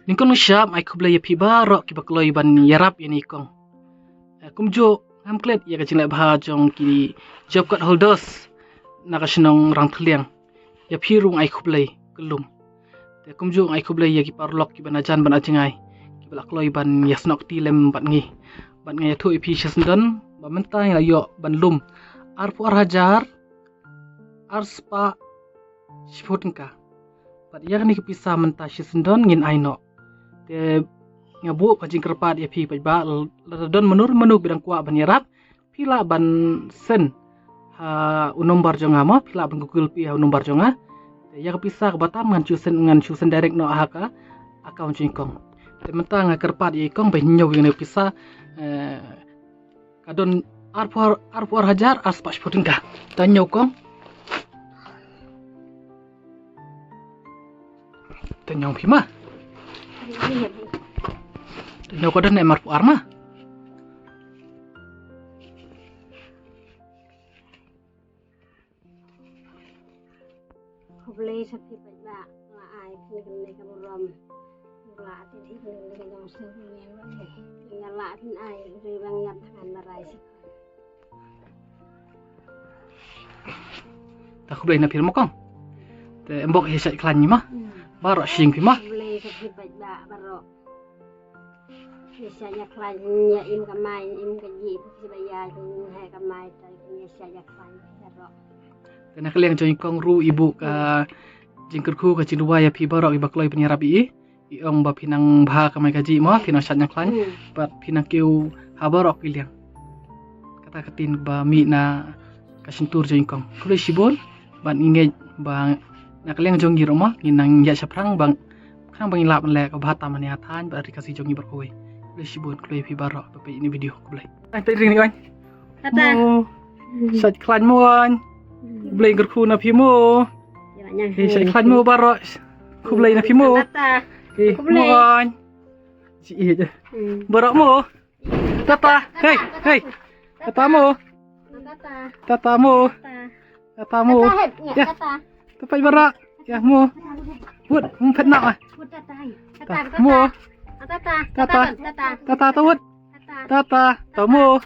Ningkong syap ai kublai ya pibaro ki bakloi ban yarap yani kong. Kumjo hamklet ya kajing lek bahajong ki job card holders nakasinong rang tliang. Ya pirung ai kublai kelum. Te kumjo ai kublai ya ki parlok ki banajan ban ajingai. Ki balakloi ban yasnok ti lem bat ngi. Bat ngai tu ipi syasndon ba mentai la yo ban lum. Arpu arhajar arspa shifutngka. Bat ya ni kipisa mentah syasndon ngin aino. Te ngabu kajing kerpat ya pi ba ladon menur bidang kuat ban yarap pila ban sen ha unombar jonga ma pila ban Google pi ha unombar jonga te ya kepisah ke batam ngan chusen direct no haka account jingkong te mentang kerpat ya ikong ba nyaw yang pisah kadon arpor hajar aspas putingka tanyo kong tanyo pima tanyo ko dan emar pu arma Kublai sapi pajak la ai pi kan ka rom la tin hi kan ka jong se ni tinggal la tin ai ri bang nyap tangan marai sik ta kublai na firmo kong te embok hisat klan ni mah baro sing pi mah kublai sapi pajak baro biasanya klannya im kamai im gaji si bayar hai kamai tai biasanya klan baro Kena kalian join kong ru ibu ka jingkerku ka cinduwa ya pi barok i bakloi penyarap i ong ba pinang bha kamai kaji mo pinang syatnya klan bat pinang kiu ha barok piliang kata katin ba mi na kasintur join kong kulai sibon ban inge ba na kalian jong giro mo nginang ya saprang bang kang bang ilap le ka bhata mani atan ba ri kasih jongi berkoi kulai sibon kulai pi barok ba ini video kulai ai pe ring ni oi kata syat klan mo Kublai gerku na pimo. Saya klan mo barok. Kublai na pimo. Kublai. Si iya. Barok mo. Tata. Hey. Tata mo. Tata mo. Tata mo. Ya. Tapai barok. Ya mo. Wud, mumpet nak ah. Tata. Mo. Tata. Tata. Tata tawud. Tata. Tamo.